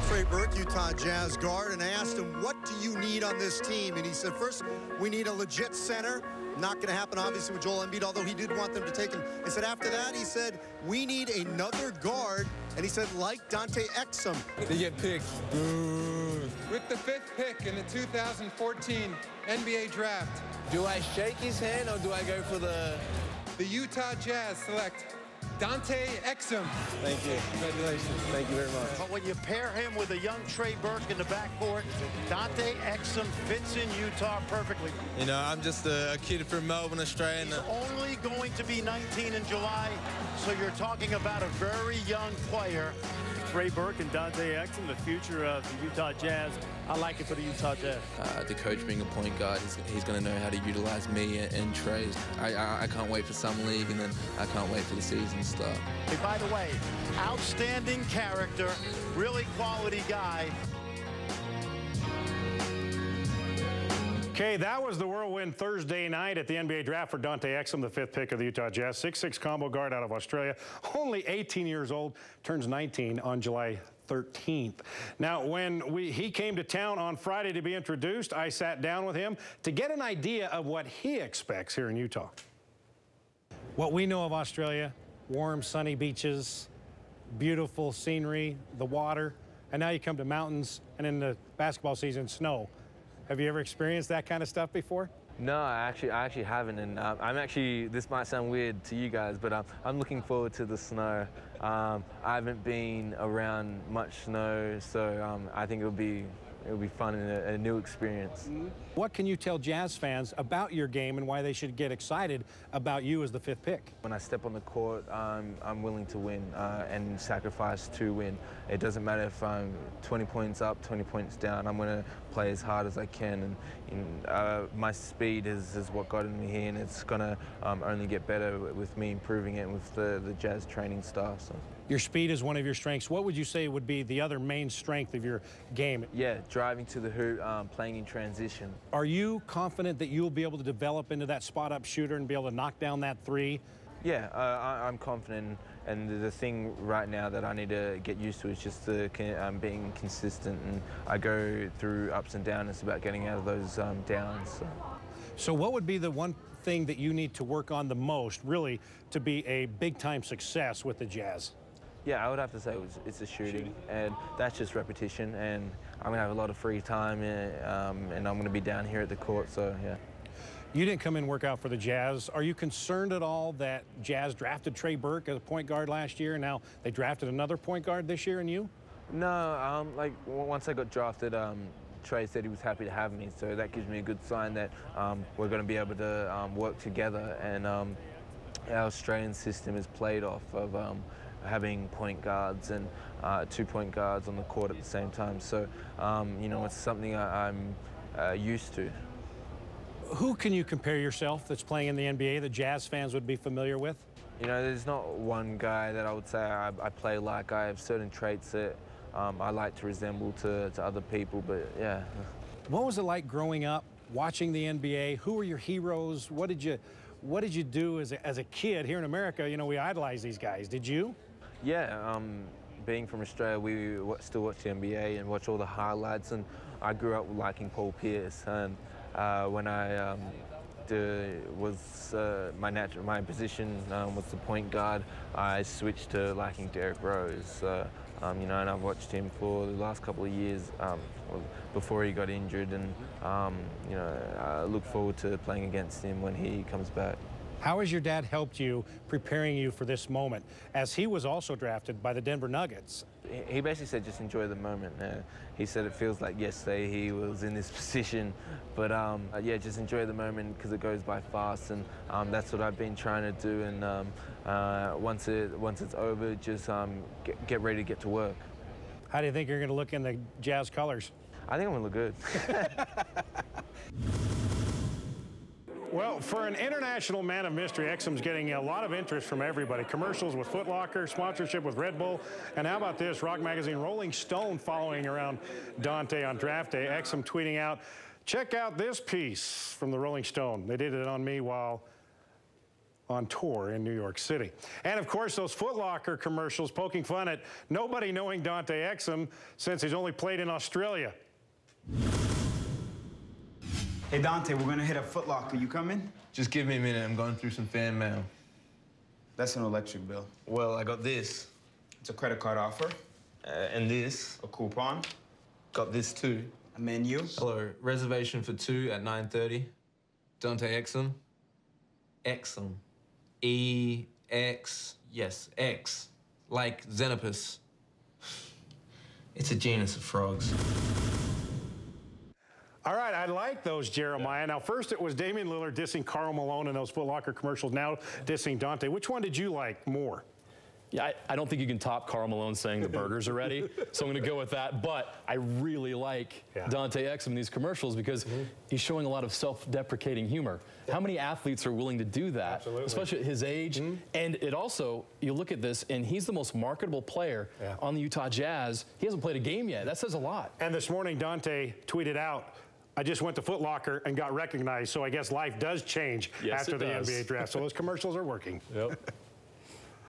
Trey Burke, Utah Jazz guard, and I asked him, what do you need on this team? And he said, first, we need a legit center. Not going to happen, obviously, with Joel Embiid, although he did want them to take him. He said, after that, he said, we need another guard. And he said, like Dante Exum. They get picked. With the 5th pick in the 2014 NBA draft. Do I shake his hand or do I go for the... The Utah Jazz select Dante Exum. Thank you. Congratulations. Thank you very much. But when you pair him with a young Trey Burke in the backcourt, Dante Exum fits in Utah perfectly. You know, I'm just a kid from Melbourne, Australia. He's only going to be 19 in July, so you're talking about a very young player. Trey Burke and Dante Exum, the future of the Utah Jazz. I like it for the Utah Jazz. The coach being a point guard, he's going to know how to utilize me and Trey. I can't wait for Summer League, and then I can't wait for the season to start. Hey, by the way, outstanding character, really quality guy. Okay, that was the whirlwind Thursday night at the NBA draft for Dante Exum, the 5th pick of the Utah Jazz. 6'6" combo guard out of Australia, only 18 years old, turns 19 on July 13th. Now, when he came to town on Friday to be introduced, I sat down with him to get an idea of what he expects here in Utah. What we know of Australia, warm, sunny beaches, beautiful scenery, the water, and now you come to mountains and in the basketball season, snow. Have you ever experienced that kind of stuff before? No, I actually haven't, and this might sound weird to you guys, but I'm looking forward to the snow. I haven't been around much snow, so I think it'll be fun and a new experience. What can you tell Jazz fans about your game and why they should get excited about you as the 5th pick? When I step on the court, I'm willing to win and sacrifice to win. It doesn't matter if I'm 20 points up, 20 points down. I'm going to play as hard as I can, and my speed is what got me here, and it's going to only get better with me improving it with the Jazz training staff. So. Your speed is one of your strengths. What would you say would be the other main strength of your game? Yeah, driving to the hoop, playing in transition. Are you confident that you'll be able to develop into that spot-up shooter and be able to knock down that 3? Yeah, I'm confident, and the thing right now that I need to get used to is just being consistent, and I go through ups and downs. It's about getting out of those downs. So what would be the one thing that you need to work on the most, really, to be a big-time success with the Jazz? Yeah, I would have to say it's the shooting, and that's just repetition, and I'm going to have a lot of free time, and I'm going to be down here at the court, so yeah. You didn't come in and work out for the Jazz. Are you concerned at all that Jazz drafted Trey Burke as a point guard last year, and now they drafted another point guard this year in you? No, like once I got drafted, Trey said he was happy to have me, so that gives me a good sign that we're going to be able to work together, and our Australian system is played off of having point guards and 2 point guards on the court at the same time. So, you know, it's something I'm used to. Who can you compare yourself that's playing in the NBA that Jazz fans would be familiar with? You know, there's not one guy that I would say I play like. I have certain traits that I like to resemble to other people, but yeah. What was it like growing up, watching the NBA? Who were your heroes? What did you do as a kid here in America? You know, we idolize these guys. Did you? Yeah, being from Australia, we still watch the NBA and watch all the highlights, and I grew up liking Paul Pierce, and when I my position was the point guard, I switched to liking Derrick Rose. You know, and I've watched him for the last couple of years before he got injured, and you know, I look forward to playing against him when he comes back. How has your dad helped you, preparing you for this moment, as he was also drafted by the Denver Nuggets? He basically said just enjoy the moment. He said it feels like yesterday he was in this position, but yeah, just enjoy the moment because it goes by fast, and that's what I've been trying to do. And once it's over, just get ready to get to work. How do you think you're going to look in the Jazz colors? I think I'm going to look good. Well, for an international man of mystery, Exum's getting a lot of interest from everybody. Commercials with Foot Locker, sponsorship with Red Bull, and how about this? Rock magazine Rolling Stone following around Dante on draft day. Exum tweeting out, check out this piece from the Rolling Stone. They did it on me while on tour in New York City. And of course, those Foot Locker commercials poking fun at nobody knowing Dante Exum since he's only played in Australia. Hey, Dante, we're gonna hit a Foot Locker. You coming? Just give me a minute. I'm going through some fan mail. That's an electric bill. Well, I got this. It's a credit card offer. And this. A coupon. Got this too. A menu. Hello. Reservation for 2 at 9:30. Dante Exum. Exum. E-X. Yes, X. Like Xenopus. It's a genus of frogs. All right, I like those, Jeremiah. Now, first it was Damian Lillard dissing Karl Malone in those Foot Locker commercials, now dissing Dante. Which one did you like more? Yeah, I don't think you can top Karl Malone saying the burgers are ready, so I'm going to go with that. But I really like Dante Exum in these commercials because he's showing a lot of self-deprecating humor. How many athletes are willing to do that, especially at his age? And it also, you look at this, and he's the most marketable player on the Utah Jazz. He hasn't played a game yet. That says a lot. And this morning, Dante tweeted out, I just went to Foot Locker and got recognized, so I guess life does change after the NBA draft. So those commercials are working. Yep.